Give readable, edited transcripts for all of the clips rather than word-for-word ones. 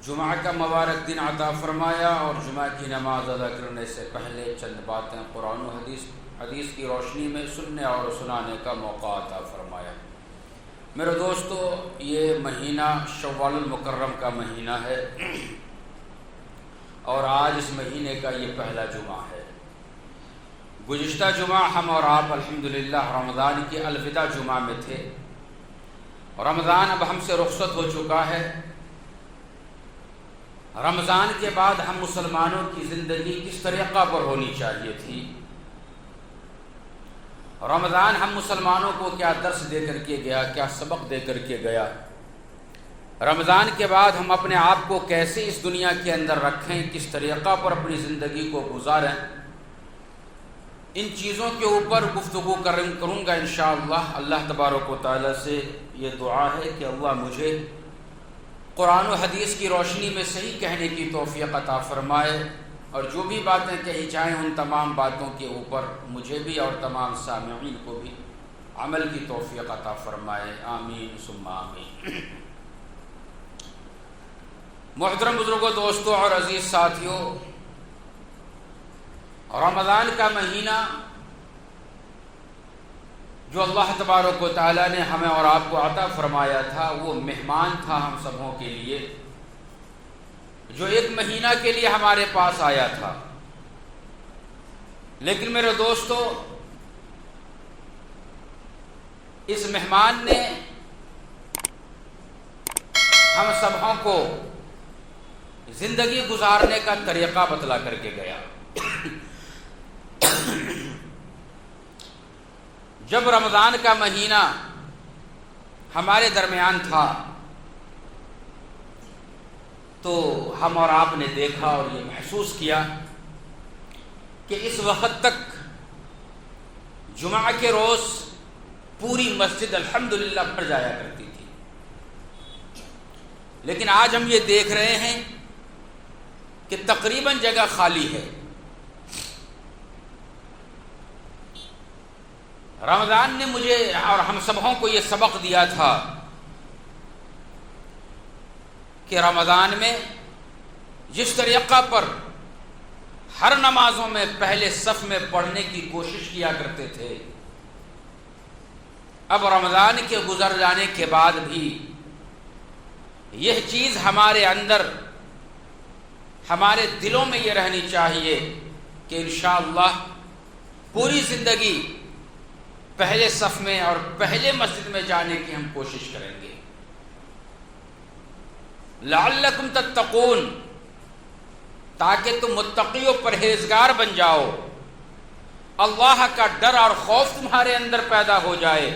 جمعہ کا مبارک دن عطا فرمایا اور جمعہ کی نماز ادا کرنے سے پہلے چند باتیں قرآن و حدیث کی روشنی میں سننے اور سنانے کا موقع عطا فرمایا۔ میرے دوستو، یہ مہینہ شوال المکرم کا مہینہ ہے اور آج اس مہینے کا یہ پہلا جمعہ ہے۔ گزشتہ جمعہ ہم اور آپ الحمدللہ رمضان کی الوداع جمعہ میں تھے۔ رمضان اب ہم سے رخصت ہو چکا ہے۔ رمضان کے بعد ہم مسلمانوں کی زندگی کس طریقہ پر ہونی چاہیے تھی؟ رمضان ہم مسلمانوں کو کیا درس دے کر کے گیا، کیا سبق دے کر کے گیا؟ رمضان کے بعد ہم اپنے آپ کو کیسے اس دنیا کے اندر رکھیں، کس طریقہ پر اپنی زندگی کو گزاریں؟ ان چیزوں کے اوپر گفتگو کروں گا انشاءاللہ۔ اللہ تبارک و تعالی سے یہ دعا ہے کہ اللہ مجھے قرآن و حدیث کی روشنی میں صحیح کہنے کی توفیق عطا فرمائے، اور جو بھی باتیں کہی جائیں ان تمام باتوں کے اوپر مجھے بھی اور تمام سامعین کو بھی عمل کی توفیق عطا فرمائے، آمین ثم آمین۔ محترم بزرگوں، دوستوں اور عزیز ساتھیوں، رمضان کا مہینہ جو اللہ تبارک و تعالیٰ نے ہمیں اور آپ کو عطا فرمایا تھا، وہ مہمان تھا ہم سبوں کے لیے، جو ایک مہینہ کے لیے ہمارے پاس آیا تھا۔ لیکن میرے دوستو، اس مہمان نے ہم سبوں کو زندگی گزارنے کا طریقہ بتلا کر کے گیا۔ جب رمضان کا مہینہ ہمارے درمیان تھا تو ہم اور آپ نے دیکھا اور یہ محسوس کیا کہ اس وقت تک جمعہ کے روز پوری مسجد الحمدللہ بھر جایا کرتی تھی، لیکن آج ہم یہ دیکھ رہے ہیں کہ تقریباً جگہ خالی ہے۔ رمضان نے مجھے اور ہم سبوں کو یہ سبق دیا تھا کہ رمضان میں جس طریقہ پر ہر نمازوں میں پہلے صف میں پڑھنے کی کوشش کیا کرتے تھے، اب رمضان کے گزر جانے کے بعد بھی یہ چیز ہمارے اندر، ہمارے دلوں میں یہ رہنی چاہیے کہ انشاءاللہ پوری زندگی پہلے صف میں اور پہلے مسجد میں جانے کی ہم کوشش کریں گے، لعلکم تتقون، تاکہ تم متقی و پرہیزگار بن جاؤ، اللہ کا ڈر اور خوف تمہارے اندر پیدا ہو جائے۔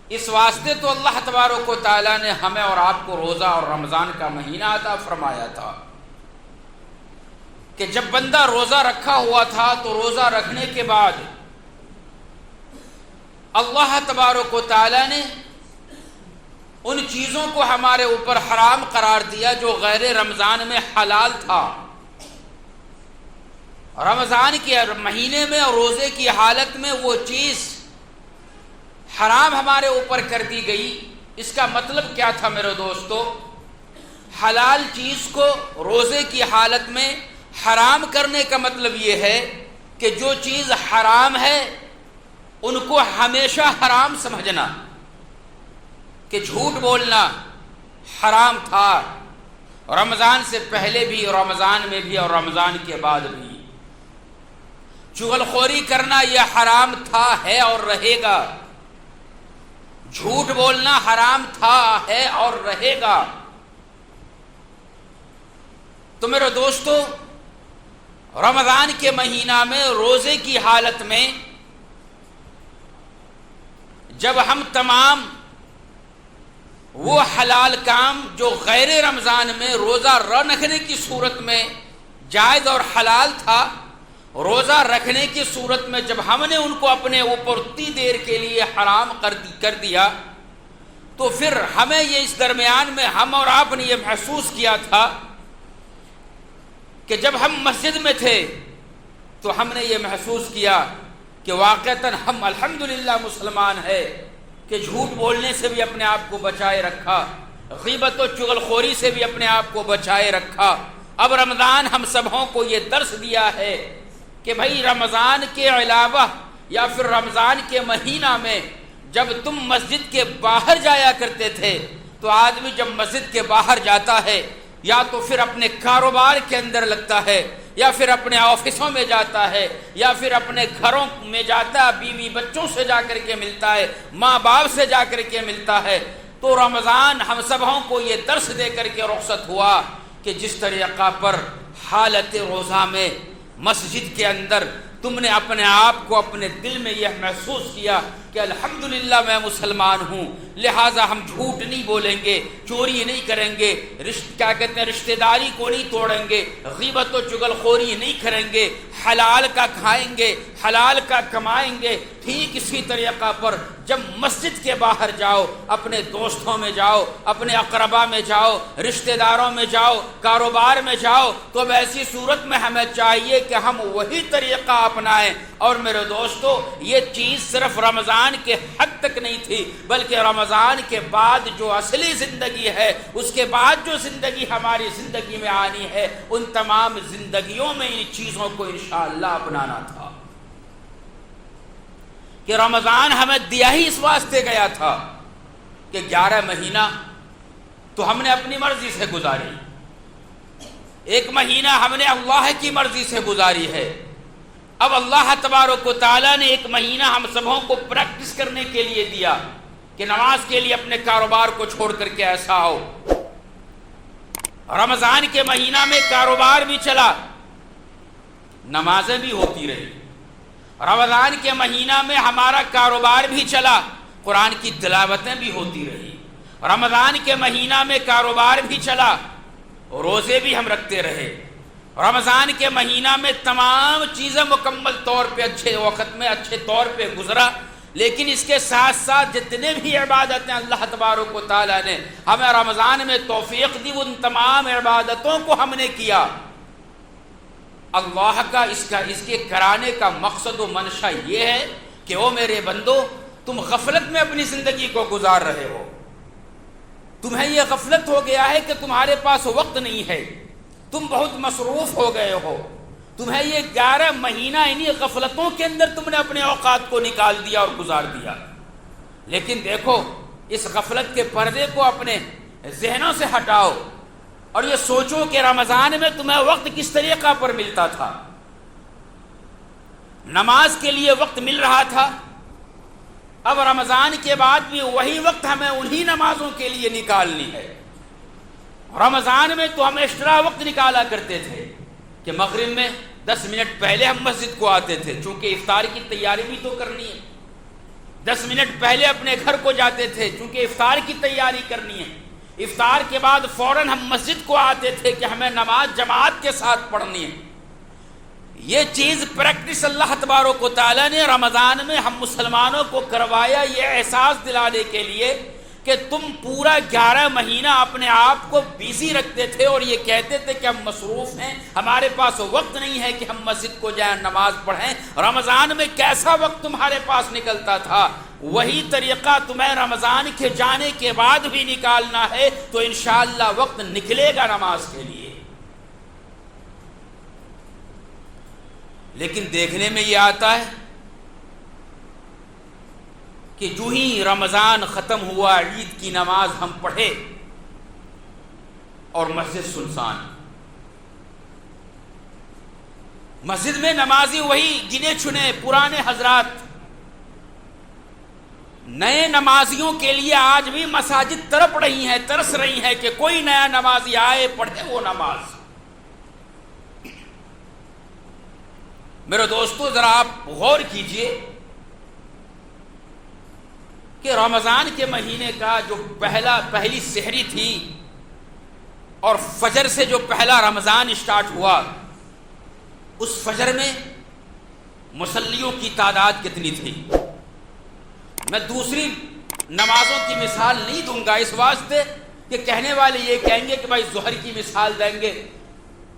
اس واسطے تو اللہ تبارک و تعالیٰ نے ہمیں اور آپ کو روزہ اور رمضان کا مہینہ عطا فرمایا تھا کہ جب بندہ روزہ رکھا ہوا تھا تو روزہ رکھنے کے بعد اللہ تبارک و تعالیٰ نے ان چیزوں کو ہمارے اوپر حرام قرار دیا جو غیر رمضان میں حلال تھا۔ رمضان کے مہینے میں اور روزے کی حالت میں وہ چیز حرام ہمارے اوپر کر دی گئی۔ اس کا مطلب کیا تھا میرے دوستو؟ حلال چیز کو روزے کی حالت میں حرام کرنے کا مطلب یہ ہے کہ جو چیز حرام ہے ان کو ہمیشہ حرام سمجھنا، کہ جھوٹ بولنا حرام تھا رمضان سے پہلے بھی، رمضان میں بھی اور رمضان کے بعد بھی۔ چغل خوری کرنا یہ حرام تھا، ہے اور رہے گا۔ جھوٹ بولنا حرام تھا، ہے اور رہے گا۔ تو میرے دوستو، رمضان کے مہینہ میں روزے کی حالت میں جب ہم تمام وہ حلال کام جو غیر رمضان میں روزہ رکھنے کی صورت میں جائز اور حلال تھا، روزہ رکھنے کی صورت میں جب ہم نے ان کو اپنے اوپر اتنی دیر کے لیے حرام کر دیا، تو پھر ہمیں یہ اس درمیان میں ہم اور آپ نے یہ محسوس کیا تھا کہ جب ہم مسجد میں تھے تو ہم نے یہ محسوس کیا کہ واقعتاً ہم الحمدللہ مسلمان ہیں کہ جھوٹ بولنے سے بھی اپنے آپ کو بچائے رکھا، غیبت و چغلخوری سے بھی اپنے آپ کو بچائے رکھا۔ اب رمضان ہم سبوں کو یہ درس دیا ہے کہ بھائی رمضان کے علاوہ یا پھر رمضان کے مہینہ میں جب تم مسجد کے باہر جایا کرتے تھے تو آدمی جب مسجد کے باہر جاتا ہے یا تو پھر اپنے کاروبار کے اندر لگتا ہے یا پھر اپنے آفسوں میں جاتا ہے یا پھر اپنے گھروں میں جاتا ہے، بیوی بچوں سے جا کر کے ملتا ہے، ماں باپ سے جا کر کے ملتا ہے۔ تو رمضان ہم سبوں کو یہ درس دے کر کے رخصت ہوا کہ جس طریقہ پر حالت روزہ میں مسجد کے اندر تم نے اپنے آپ کو اپنے دل میں یہ محسوس کیا کہ الحمدللہ میں مسلمان ہوں، لہٰذا ہم جھوٹ نہیں بولیں گے، چوری نہیں کریں گے، رشتہ داری کو نہیں توڑیں گے، غیبت و چغلخوری نہیں کریں گے، حلال کا کھائیں گے، حلال کا کمائیں گے۔ ٹھیک اسی طریقہ پر جب مسجد کے باہر جاؤ، اپنے دوستوں میں جاؤ، اپنے اقربا میں جاؤ، رشتہ داروں میں جاؤ، کاروبار میں جاؤ، تو اب ایسی صورت میں ہمیں چاہیے کہ ہم وہی طریقہ اپنائیں۔ اور میرے دوستو، یہ چیز صرف رمضان کے حد تک نہیں تھی، بلکہ رمضان کے بعد جو اصلی زندگی ہے، اس کے بعد جو زندگی ہماری زندگی میں آنی ہے، ان تمام زندگیوں میں ان چیزوں کو انشاءاللہ اپنانا تھا کہ رمضان ہمیں دیا ہی اس واسطے گیا تھا کہ 11 مہینہ تو ہم نے اپنی مرضی سے گزاری، ایک مہینہ ہم نے اللہ کی مرضی سے گزاری ہے۔ اب اللہ تبارک و تعالیٰ نے ایک مہینہ ہم سبوں کو پریکٹس کرنے کے لیے دیا کہ نماز کے لیے اپنے کاروبار کو چھوڑ کر کے ایسا آؤ۔ رمضان کے مہینہ میں کاروبار بھی چلا، نمازیں بھی ہوتی رہی۔ رمضان کے مہینہ میں ہمارا کاروبار بھی چلا، قرآن کی تلاوتیں بھی ہوتی رہی۔ رمضان کے مہینہ میں کاروبار بھی چلا، روزے بھی ہم رکھتے رہے۔ رمضان کے مہینہ میں تمام چیزیں مکمل طور پہ اچھے وقت میں اچھے طور پہ گزرا، لیکن اس کے ساتھ ساتھ جتنے بھی عبادتیں اللہ تبارک و تعالیٰ نے ہمیں رمضان میں توفیق دی، ان تمام عبادتوں کو ہم نے کیا۔ اللہ کا اس کے کرانے کا مقصد و منشا یہ ہے کہ او میرے بندو، تم غفلت میں اپنی زندگی کو گزار رہے ہو، تمہیں یہ غفلت ہو گیا ہے کہ تمہارے پاس وقت نہیں ہے، تم بہت مصروف ہو گئے ہو، تمہیں یہ 11 مہینہ انہی غفلتوں کے اندر تم نے اپنے اوقات کو نکال دیا اور گزار دیا۔ لیکن دیکھو، اس غفلت کے پردے کو اپنے ذہنوں سے ہٹاؤ اور یہ سوچو کہ رمضان میں تمہیں وقت کس طریقہ پر ملتا تھا۔ نماز کے لیے وقت مل رہا تھا، اب رمضان کے بعد بھی وہی وقت ہمیں انہی نمازوں کے لیے نکالنی ہے۔ رمضان میں تو ہم ایکسٹرا وقت نکالا کرتے تھے کہ مغرب میں 10 منٹ پہلے ہم مسجد کو آتے تھے، چونکہ افطار کی تیاری بھی تو کرنی ہے۔ 10 منٹ پہلے اپنے گھر کو جاتے تھے چونکہ افطار کی تیاری کرنی ہے۔ افطار کے بعد فوراً ہم مسجد کو آتے تھے کہ ہمیں نماز جماعت کے ساتھ پڑھنی ہے۔ یہ چیز پریکٹس اللہ تبارک و تعالیٰ نے رمضان میں ہم مسلمانوں کو کروایا، یہ احساس دلانے کے لیے کہ تم پورا 11 مہینہ اپنے آپ کو بیزی رکھتے تھے اور یہ کہتے تھے کہ ہم مصروف ہیں، ہمارے پاس وقت نہیں ہے کہ ہم مسجد کو جائیں نماز پڑھیں۔ رمضان میں کیسا وقت تمہارے پاس نکلتا تھا، وہی طریقہ تمہیں رمضان کے جانے کے بعد بھی نکالنا ہے، تو انشاءاللہ وقت نکلے گا نماز کے لیے۔ لیکن دیکھنے میں یہ آتا ہے کہ جو ہی رمضان ختم ہوا، عید کی نماز ہم پڑھے اور مسجد سنسان، مسجد میں نمازی وہی گنے چنے پرانے حضرات، نئے نمازیوں کے لیے آج بھی مساجد تڑپ رہی ہیں، ترس رہی ہیں کہ کوئی نیا نمازی آئے پڑھے وہ نماز۔ میرے دوستو، ذرا آپ غور کیجئے کہ رمضان کے مہینے کا جو پہلی سحری تھی اور فجر سے جو پہلا رمضان اسٹارٹ ہوا، اس فجر میں مصلیوں کی تعداد کتنی تھی؟ میں دوسری نمازوں کی مثال نہیں دوں گا اس واسطے کہ کہنے والے یہ کہیں گے کہ بھائی ظہر کی مثال دیں گے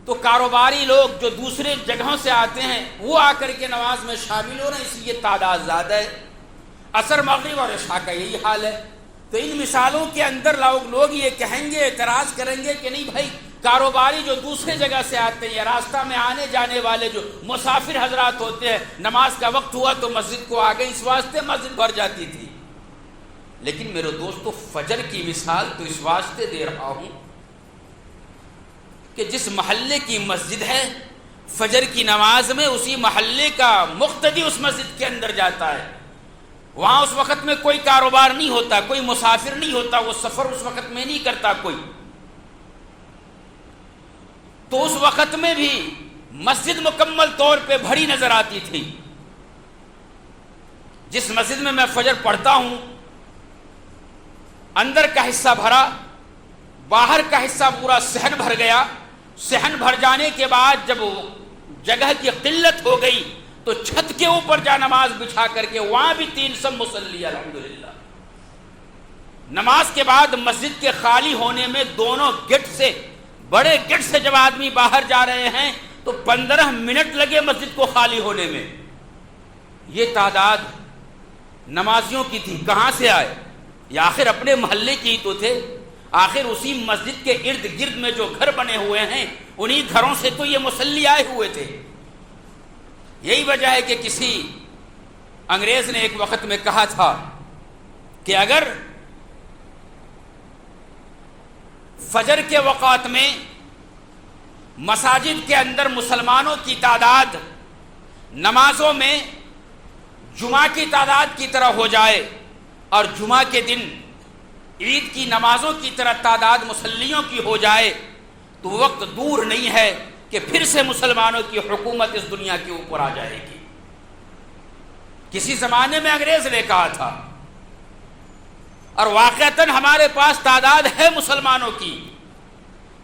تو کاروباری لوگ جو دوسرے جگہوں سے آتے ہیں وہ آ کر کے نماز میں شامل ہو رہے ہیں، اس لیے تعداد زیادہ ہے۔ عصر، مغرب اور عشاء کا یہی حال ہے۔ تو ان مثالوں کے اندر لوگ یہ کہیں گے، اعتراض کریں گے کہ نہیں بھائی، کاروباری جو دوسرے جگہ سے آتے ہیں یا راستہ میں آنے جانے والے جو مسافر حضرات ہوتے ہیں، نماز کا وقت ہوا تو مسجد کو آ گئے، اس واسطے مسجد بھر جاتی تھی۔ لیکن میرے دوستو، فجر کی مثال تو اس واسطے دے رہا ہوں کہ جس محلے کی مسجد ہے، فجر کی نماز میں اسی محلے کا مقتدی اس مسجد کے اندر جاتا ہے، وہاں اس وقت میں کوئی کاروبار نہیں ہوتا، کوئی مسافر نہیں ہوتا، وہ سفر اس وقت میں نہیں کرتا کوئی، تو اس وقت میں بھی مسجد مکمل طور پہ بھری نظر آتی تھی۔ جس مسجد میں میں فجر پڑھتا ہوں، اندر کا حصہ بھرا، باہر کا حصہ پورا صحن بھر گیا۔ صحن بھر جانے کے بعد جب جگہ کی قلت ہو گئی تو چھت کے اوپر جا نماز بچھا کر کے وہاں بھی 300 مصلی الحمدللہ۔ نماز کے بعد مسجد کے خالی ہونے میں دونوں گیٹ سے، بڑے گیٹ سے جب آدمی باہر جا رہے ہیں تو 15 منٹ لگے مسجد کو خالی ہونے میں۔ یہ تعداد نمازیوں کی تھی، کہاں سے آئے؟ یہ آخر اپنے محلے کی تو تھے، آخر اسی مسجد کے ارد گرد میں جو گھر بنے ہوئے ہیں انہی گھروں سے تو یہ مصلی آئے ہوئے تھے۔ یہی وجہ ہے کہ کسی انگریز نے ایک وقت میں کہا تھا کہ اگر فجر کے وقات میں مساجد کے اندر مسلمانوں کی تعداد نمازوں میں جمعہ کی تعداد کی طرح ہو جائے اور جمعہ کے دن عید کی نمازوں کی طرح تعداد مصلیوں کی ہو جائے تو وقت دور نہیں ہے کہ پھر سے مسلمانوں کی حکومت اس دنیا کے اوپر آ جائے گی۔ کسی زمانے میں انگریز نے کہا تھا، اور واقعتاً ہمارے پاس تعداد ہے مسلمانوں کی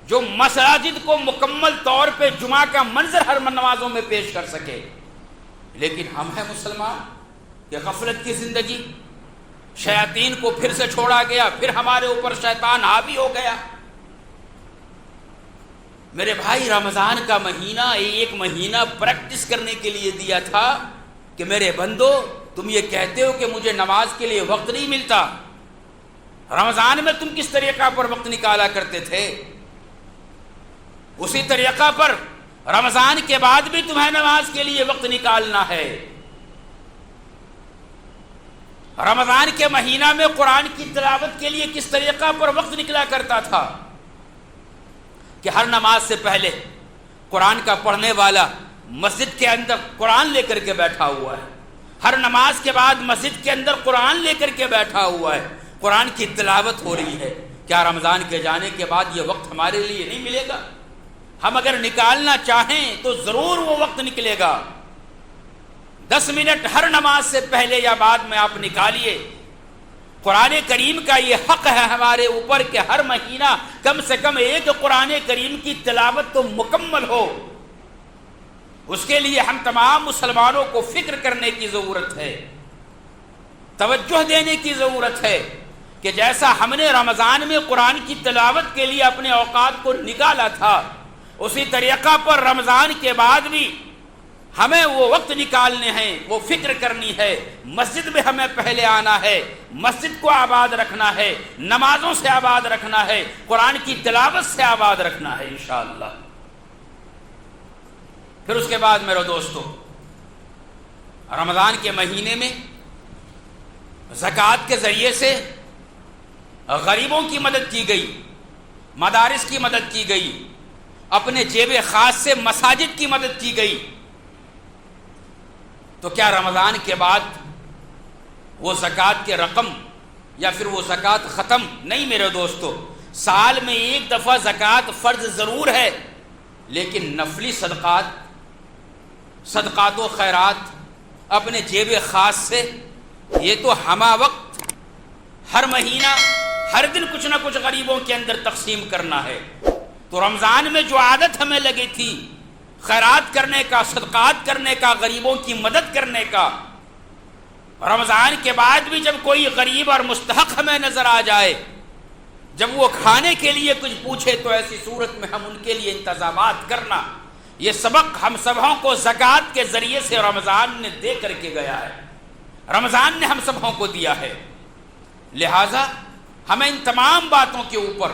جو مساجد کو مکمل طور پہ جمعہ کا منظر ہر نمازوں میں پیش کر سکے، لیکن ہم ہیں مسلمان کہ غفلت کی زندگی، شیاطین کو پھر سے چھوڑا گیا، پھر ہمارے اوپر شیطان حاوی ہو گیا۔ میرے بھائی، رمضان کا مہینہ ایک مہینہ پریکٹس کرنے کے لیے دیا تھا کہ میرے بندو، تم یہ کہتے ہو کہ مجھے نماز کے لیے وقت نہیں ملتا، رمضان میں تم کس طریقہ پر وقت نکالا کرتے تھے؟ اسی طریقہ پر رمضان کے بعد بھی تمہیں نماز کے لیے وقت نکالنا ہے۔ رمضان کے مہینہ میں قرآن کی تلاوت کے لیے کس طریقہ پر وقت نکلا کرتا تھا کہ ہر نماز سے پہلے قرآن کا پڑھنے والا مسجد کے اندر قرآن لے کر کے بیٹھا ہوا ہے، ہر نماز کے بعد مسجد کے اندر قرآن لے کر کے بیٹھا ہوا ہے، قرآن کی تلاوت ہو رہی ہے۔ کیا رمضان کے جانے کے بعد یہ وقت ہمارے لیے نہیں ملے گا؟ ہم اگر نکالنا چاہیں تو ضرور وہ وقت نکلے گا۔ 10 منٹ ہر نماز سے پہلے یا بعد میں آپ نکالیے۔ قرآن کریم کا یہ حق ہے ہمارے اوپر کہ ہر مہینہ کم سے کم ایک قرآن کریم کی تلاوت تو مکمل ہو۔ اس کے لیے ہم تمام مسلمانوں کو فکر کرنے کی ضرورت ہے، توجہ دینے کی ضرورت ہے کہ جیسا ہم نے رمضان میں قرآن کی تلاوت کے لیے اپنے اوقات کو نکالا تھا، اسی طریقہ پر رمضان کے بعد بھی ہمیں وہ وقت نکالنے ہیں، وہ فکر کرنی ہے۔ مسجد میں ہمیں پہلے آنا ہے، مسجد کو آباد رکھنا ہے، نمازوں سے آباد رکھنا ہے، قرآن کی تلاوت سے آباد رکھنا ہے انشاءاللہ۔ پھر اس کے بعد میرے دوستو، رمضان کے مہینے میں زکوٰۃ کے ذریعے سے غریبوں کی مدد کی گئی، مدارس کی مدد کی گئی، اپنے جیب خاص سے مساجد کی مدد کی گئی۔ تو کیا رمضان کے بعد وہ زکوٰۃ کے رقم یا پھر وہ زکوٰۃ ختم؟ نہیں میرے دوستو، سال میں ایک دفعہ زکوٰۃ فرض ضرور ہے، لیکن نفلی صدقات و خیرات اپنے جیب خاص سے یہ تو ہمہ وقت ہر مہینہ ہر دن کچھ نہ کچھ غریبوں کے اندر تقسیم کرنا ہے۔ تو رمضان میں جو عادت ہمیں لگی تھی خیرات کرنے کا، صدقات کرنے کا، غریبوں کی مدد کرنے کا، رمضان کے بعد بھی جب کوئی غریب اور مستحق ہمیں نظر آ جائے، جب وہ کھانے کے لیے کچھ پوچھے تو ایسی صورت میں ہم ان کے لیے انتظامات کرنا، یہ سبق ہم سبھوں کو زکوٰۃ کے ذریعے سے رمضان نے دے کر کے گیا ہے، رمضان نے ہم سبھوں کو دیا ہے۔ لہٰذا ہمیں ان تمام باتوں کے اوپر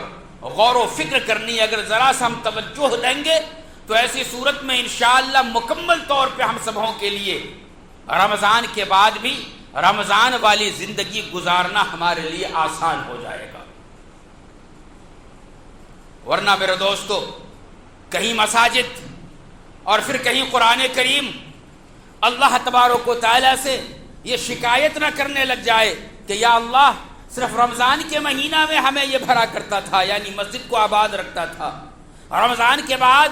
غور و فکر کرنی ہے۔ اگر ذرا سا ہم توجہ دیں گے تو ایسی صورت میں انشاءاللہ مکمل طور پہ ہم سبھوں کے لیے رمضان کے بعد بھی رمضان والی زندگی گزارنا ہمارے لیے آسان ہو جائے گا۔ ورنہ میرے دوستو، کہیں مساجد اور پھر کہیں قرآن کریم اللہ تبارک و تعالیٰ سے یہ شکایت نہ کرنے لگ جائے کہ یا اللہ صرف رمضان کے مہینہ میں ہمیں یہ بھرا کرتا تھا، یعنی مسجد کو آباد رکھتا تھا، رمضان کے بعد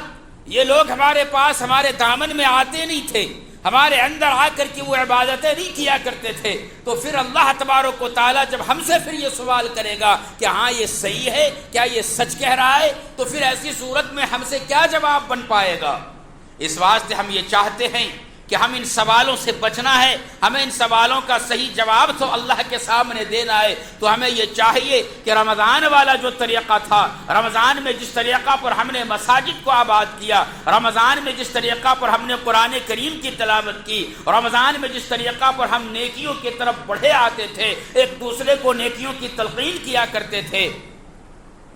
یہ لوگ ہمارے پاس ہمارے دامن میں آتے نہیں تھے، ہمارے اندر آ کر کے وہ عبادتیں نہیں کیا کرتے تھے، تو پھر اللہ تبارک و تعالیٰ جب ہم سے پھر یہ سوال کرے گا کہ ہاں یہ صحیح ہے، کیا یہ سچ کہہ رہا ہے، تو پھر ایسی صورت میں ہم سے کیا جواب بن پائے گا؟ اس واسطے ہم یہ چاہتے ہیں کہ ہم ان سوالوں سے بچنا ہے، ہمیں ان سوالوں کا صحیح جواب تو اللہ کے سامنے دینا ہے۔ تو ہمیں یہ چاہیے کہ رمضان والا جو طریقہ تھا، رمضان میں جس طریقہ پر ہم نے مساجد کو آباد کیا، رمضان میں جس طریقہ پر ہم نے قرآن کریم کی تلاوت کی، رمضان میں جس طریقہ پر ہم نیکیوں کی طرف بڑھے آتے تھے، ایک دوسرے کو نیکیوں کی تلقین کیا کرتے تھے،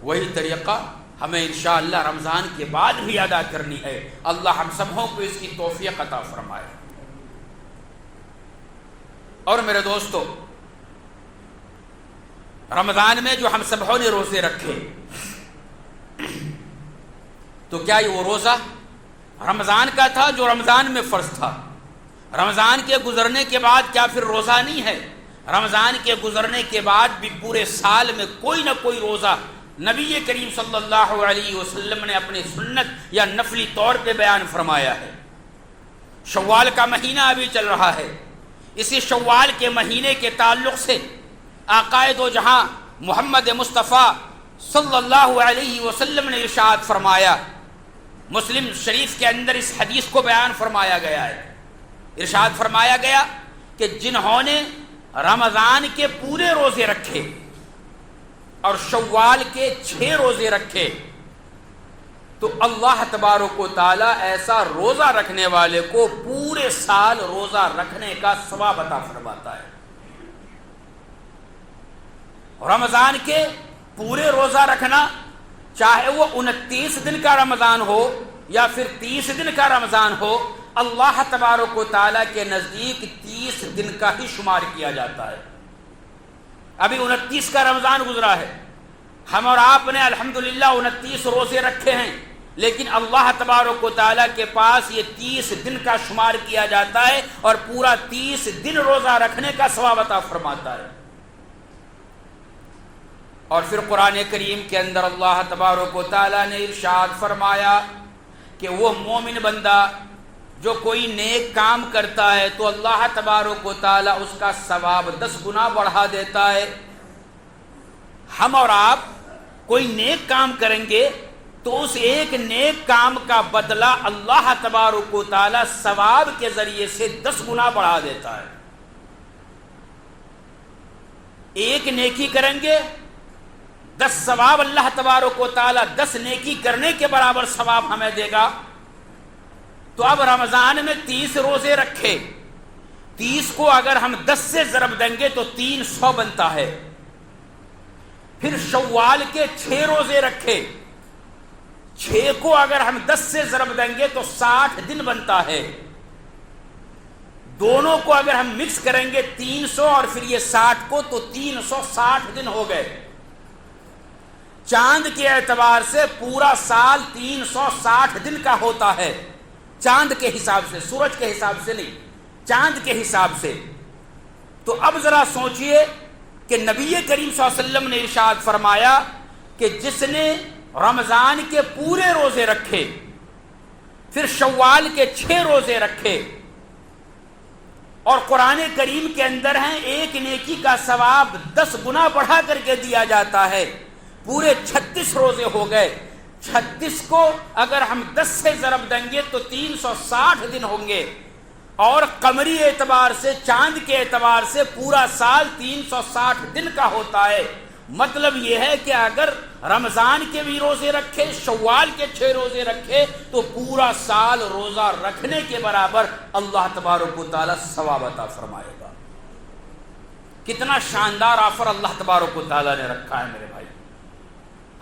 وہی طریقہ ہمیں انشاءاللہ رمضان کے بعد بھی ادا کرنی ہے۔ اللہ ہم سبوں کو اس کی توفیق عطا فرمائے۔ اور میرے دوستو، رمضان میں جو ہم سبوں نے روزے رکھے، تو کیا یہ وہ روزہ رمضان کا تھا جو رمضان میں فرض تھا؟ رمضان کے گزرنے کے بعد کیا پھر روزہ نہیں ہے؟ رمضان کے گزرنے کے بعد بھی پورے سال میں کوئی نہ کوئی روزہ نبی کریم صلی اللہ علیہ وسلم نے اپنی سنت یا نفلی طور پہ بیان فرمایا ہے۔ شوال کا مہینہ ابھی چل رہا ہے، اسی شوال کے مہینے کے تعلق سے آقا دو جہاں محمد مصطفیٰ صلی اللہ علیہ وسلم نے ارشاد فرمایا، مسلم شریف کے اندر اس حدیث کو بیان فرمایا گیا ہے۔ ارشاد فرمایا گیا کہ جنہوں نے رمضان کے پورے روزے رکھے اور شوال کے 6 روزے رکھے، تو اللہ تبارک و تعالیٰ ایسا روزہ رکھنے والے کو پورے سال روزہ رکھنے کا ثواب عطا فرماتا ہے۔ رمضان کے پورے روزہ رکھنا، چاہے وہ 29 دن کا رمضان ہو یا پھر 30 دن کا رمضان ہو، اللہ تبارک و تعالیٰ کے نزدیک 30 دن کا ہی شمار کیا جاتا ہے۔ ابھی 29 کا رمضان گزرا ہے، ہم اور آپ نے الحمدللہ 29 روزے رکھے ہیں، لیکن اللہ تبارک و تعالیٰ کے پاس یہ 30 دن کا شمار کیا جاتا ہے اور پورا 30 دن روزہ رکھنے کا ثواب عطا فرماتا ہے۔ اور پھر قرآن کریم کے اندر اللہ تبارک و تعالیٰ نے ارشاد فرمایا کہ وہ مومن بندہ جو کوئی نیک کام کرتا ہے تو اللہ تبارک و تعالیٰ اس کا ثواب 10 گنا بڑھا دیتا ہے۔ ہم اور آپ کوئی نیک کام کریں گے تو اس ایک نیک کام کا بدلہ اللہ تبارک و تعالیٰ ثواب کے ذریعے سے 10 گنا بڑھا دیتا ہے۔ ایک نیکی کریں گے 10 ثواب اللہ تبارک و تعالیٰ 10 نیکی کرنے کے برابر ثواب ہمیں دے گا۔ تو اب رمضان میں 30 روزے رکھے، 30 کو اگر ہم 10 سے ضرب دیں گے تو 300 بنتا ہے۔ پھر شوال کے 6 روزے رکھے، 6 کو اگر ہم 10 سے ضرب دیں گے تو 60 دن بنتا ہے۔ دونوں کو اگر ہم مکس کریں گے 300 اور پھر یہ 60 کو، تو 360 دن ہو گئے۔ چاند کے اعتبار سے پورا سال 360 دن کا ہوتا ہے، چاند کے حساب سے، سورج کے حساب سے نہیں، چاند کے حساب سے۔ تو اب ذرا سوچئے کہ نبی کریم صلی اللہ علیہ وسلم نے ارشاد فرمایا کہ جس نے رمضان کے پورے روزے رکھے، پھر شوال کے 6 روزے رکھے، اور قرآن کریم کے اندر ہیں ایک نیکی کا ثواب 10 گنا بڑھا کر کے دیا جاتا ہے، پورے 36 روزے ہو گئے۔ 36 کو اگر ہم 10 سے ضرب دیں گے تو 360 دن ہوں گے، اور قمری اعتبار سے، چاند کے اعتبار سے پورا سال 360 دن کا ہوتا ہے۔ مطلب یہ ہے کہ اگر رمضان کے بھی روزے رکھے، شوال کے 6 روزے رکھے، تو پورا سال روزہ رکھنے کے برابر اللہ تبارک و تعالیٰ ثواب عطا فرمائے گا۔ کتنا شاندار آفر اللہ تبارک و تعالیٰ نے رکھا ہے میرے بھائی.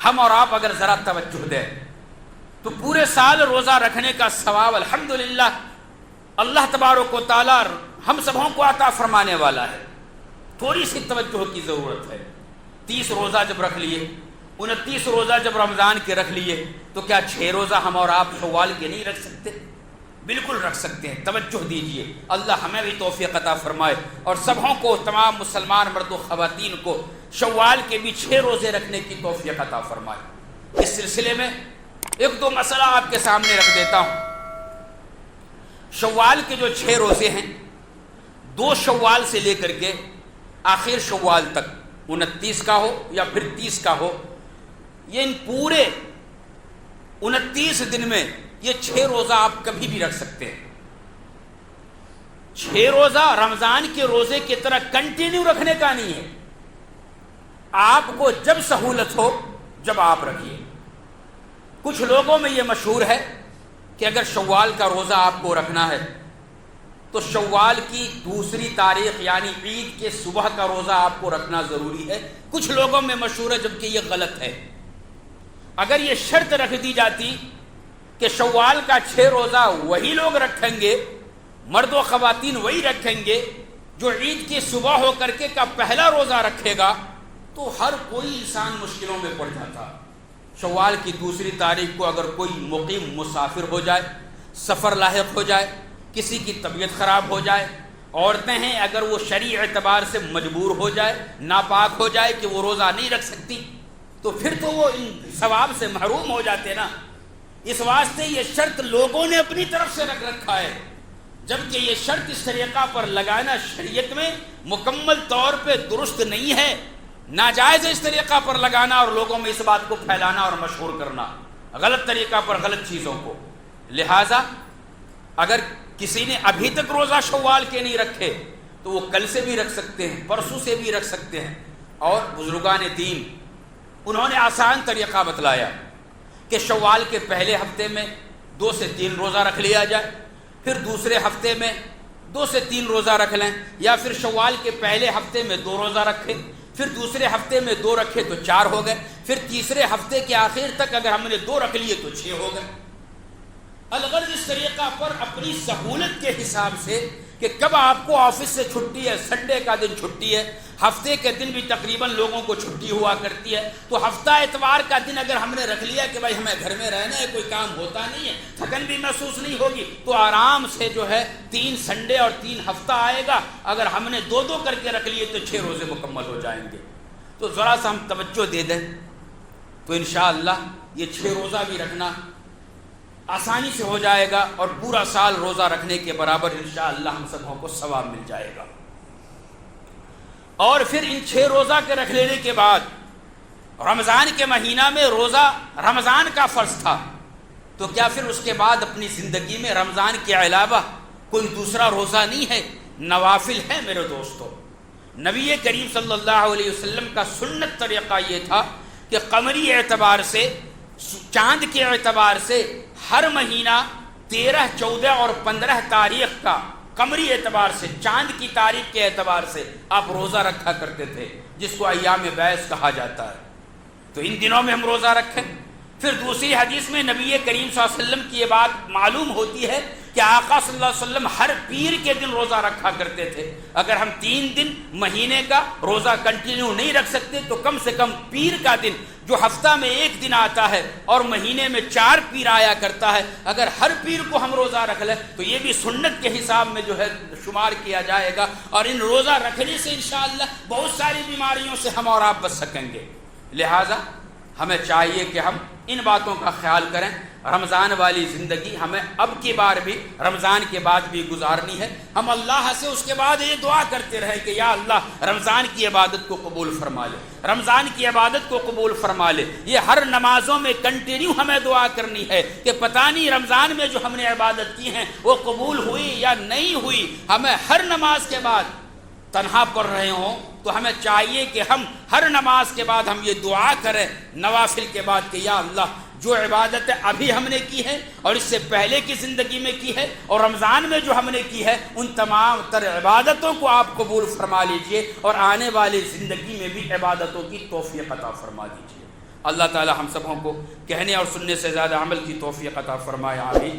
ہم اور آپ اگر ذرا توجہ دیں تو پورے سال روزہ رکھنے کا ثواب الحمدللہ اللہ تبارک و تعالیٰ ہم سبوں کو عطا فرمانے والا ہے. تھوڑی سی توجہ کی ضرورت ہے. 30 روزہ جب رکھ لیے، 29 روزہ جب رمضان کے رکھ لیے، تو کیا 6 روزہ ہم اور آپ شوال کے نہیں رکھ سکتے؟ بالکل رکھ سکتے ہیں. توجہ دیجئے، اللہ ہمیں بھی توفیق عطا فرمائے اور سبوں کو، تمام مسلمان مرد و خواتین کو شوال کے بھی 6 روزے رکھنے کی توفیق عطا فرمائے. اس سلسلے میں 1-2 مسئلہ آپ کے سامنے رکھ دیتا ہوں. شوال کے جو 6 روزے ہیں، 2 شوال سے لے کر کے آخر شوال تک، 29 کا ہو یا پھر 30 کا ہو، یہ ان پورے 29 دن میں یہ 6 روزہ آپ کبھی بھی رکھ سکتے ہیں. 6 روزہ رمضان کے روزے کی طرح کنٹینیو رکھنے کا نہیں ہے. آپ کو جب سہولت ہو جب آپ رکھیے. کچھ لوگوں میں یہ مشہور ہے کہ اگر شوال کا روزہ آپ کو رکھنا ہے تو شوال کی 2 تاریخ یعنی عید کے صبح کا روزہ آپ کو رکھنا ضروری ہے. کچھ لوگوں میں مشہور ہے، جبکہ یہ غلط ہے. اگر یہ شرط رکھ دی جاتی کہ شوال کا 6 روزہ وہی لوگ رکھیں گے، مرد و خواتین وہی رکھیں گے جو عید کی صبح ہو کر کے کا پہلا روزہ رکھے گا، تو ہر کوئی انسان مشکلوں میں پڑ جاتا. شوال کی 2 تاریخ کو اگر کوئی مقیم مسافر ہو جائے، سفر لاحق ہو جائے، کسی کی طبیعت خراب ہو جائے، عورتیں ہیں اگر وہ شرعی اعتبار سے مجبور ہو جائے، ناپاک ہو جائے کہ وہ روزہ نہیں رکھ سکتی، تو پھر تو وہ ان ثواب سے محروم ہو جاتے نا. اس واسطے یہ شرط لوگوں نے اپنی طرف سے رکھ رکھا ہے، جبکہ یہ شرط اس طریقہ پر لگانا شریعت میں مکمل طور پہ درست نہیں ہے. ناجائز اس طریقہ پر لگانا اور لوگوں میں اس بات کو پھیلانا اور مشہور کرنا، غلط طریقہ پر غلط چیزوں کو. لہٰذا اگر کسی نے ابھی تک روزہ شوال کے نہیں رکھے تو وہ کل سے بھی رکھ سکتے ہیں، پرسوں سے بھی رکھ سکتے ہیں. اور بزرگان دین انہوں نے آسان طریقہ بتلایا کہ شوال کے پہلے ہفتے میں 2 سے 3 روزہ رکھ لیا جائے، پھر دوسرے ہفتے میں 2 سے 3 روزہ رکھ لیں، یا پھر شوال کے پہلے ہفتے میں 2 روزہ رکھیں، پھر دوسرے ہفتے میں 2 رکھے تو 4 ہو گئے، پھر تیسرے ہفتے کے آخر تک اگر ہم نے 2 رکھ لیے تو 6 ہو گئے. الغرض اس طریقہ پر اپنی سہولت کے حساب سے کہ کب آپ کو آفس سے چھٹی ہے، سنڈے کا دن چھٹی ہے، ہفتے کے دن بھی تقریباً لوگوں کو چھٹی ہوا کرتی ہے، تو ہفتہ اتوار کا دن اگر ہم نے رکھ لیا کہ بھائی ہمیں گھر میں رہنا ہے، کوئی کام ہوتا نہیں ہے، تھکن بھی محسوس نہیں ہوگی، تو آرام سے جو ہے 3 سنڈے اور 3 ہفتہ آئے گا. اگر ہم نے 2 کر کے رکھ لیے تو 6 روزے مکمل ہو جائیں گے. تو ذرا سا ہم توجہ دے دیں تو انشاءاللہ یہ 6 روزہ بھی رکھنا آسانی سے ہو جائے گا اور پورا سال روزہ رکھنے کے برابر انشاءاللہ ہم سبوں کو ثواب مل جائے گا. اور پھر ان 6 روزہ کے رکھ لینے کے بعد رمضان کے مہینہ میں روزہ رمضان کا فرض تھا، تو کیا پھر اس کے بعد اپنی زندگی میں رمضان کے علاوہ کوئی دوسرا روزہ نہیں ہے؟ نوافل ہے میرے دوستو. نبی کریم صلی اللہ علیہ وسلم کا سنت طریقہ یہ تھا کہ قمری اعتبار سے، چاند کے اعتبار سے ہر مہینہ 13، 14 اور 15 تاریخ کا قمری اعتبار سے، چاند کی تاریخ کے اعتبار سے آپ روزہ رکھا کرتے تھے، جس کو ایام بیس کہا جاتا ہے. تو ان دنوں میں ہم روزہ رکھیں. پھر دوسری حدیث میں نبی کریم صلی اللہ علیہ وسلم کی یہ بات معلوم ہوتی ہے کہ آقا صلی اللہ علیہ وسلم ہر پیر کے دن روزہ رکھا کرتے تھے. اگر ہم 3 دن مہینے کا روزہ کنٹینیو نہیں رکھ سکتے تو کم سے کم پیر کا دن، جو ہفتہ میں 1 دن آتا ہے اور مہینے میں 4 پیر آیا کرتا ہے، اگر ہر پیر کو ہم روزہ رکھ لیں تو یہ بھی سنت کے حساب میں جو ہے شمار کیا جائے گا. اور ان روزہ رکھنے سے انشاءاللہ بہت ساری بیماریوں سے ہم اور آپ بچ سکیں گے. لہٰذا ہمیں چاہیے کہ ہم ان باتوں کا خیال کریں. رمضان والی زندگی ہمیں اب کی بار بھی، رمضان کے بعد بھی گزارنی ہے. ہم اللہ سے اس کے بعد یہ دعا کرتے رہیں کہ یا اللہ رمضان کی عبادت کو قبول فرما لے، رمضان کی عبادت کو قبول فرما لے. یہ ہر نمازوں میں کنٹینیو ہمیں دعا کرنی ہے کہ پتہ نہیں رمضان میں جو ہم نے عبادت کی ہیں وہ قبول ہوئی یا نہیں ہوئی. ہمیں ہر نماز کے بعد تنہا پڑھ رہے ہوں تو ہمیں چاہیے کہ ہم ہر نماز کے بعد ہم یہ دعا کریں نوافل کے بعد کہ یا اللہ جو عبادتیں ابھی ہم نے کی ہے اور اس سے پہلے کی زندگی میں کی ہے اور رمضان میں جو ہم نے کی ہے، ان تمام تر عبادتوں کو آپ قبول فرما لیجئے اور آنے والی زندگی میں بھی عبادتوں کی توفیق عطا فرما دیجئے۔ اللہ تعالی ہم سبوں کو کہنے اور سننے سے زیادہ عمل کی توفیق عطا فرمائے، آمین۔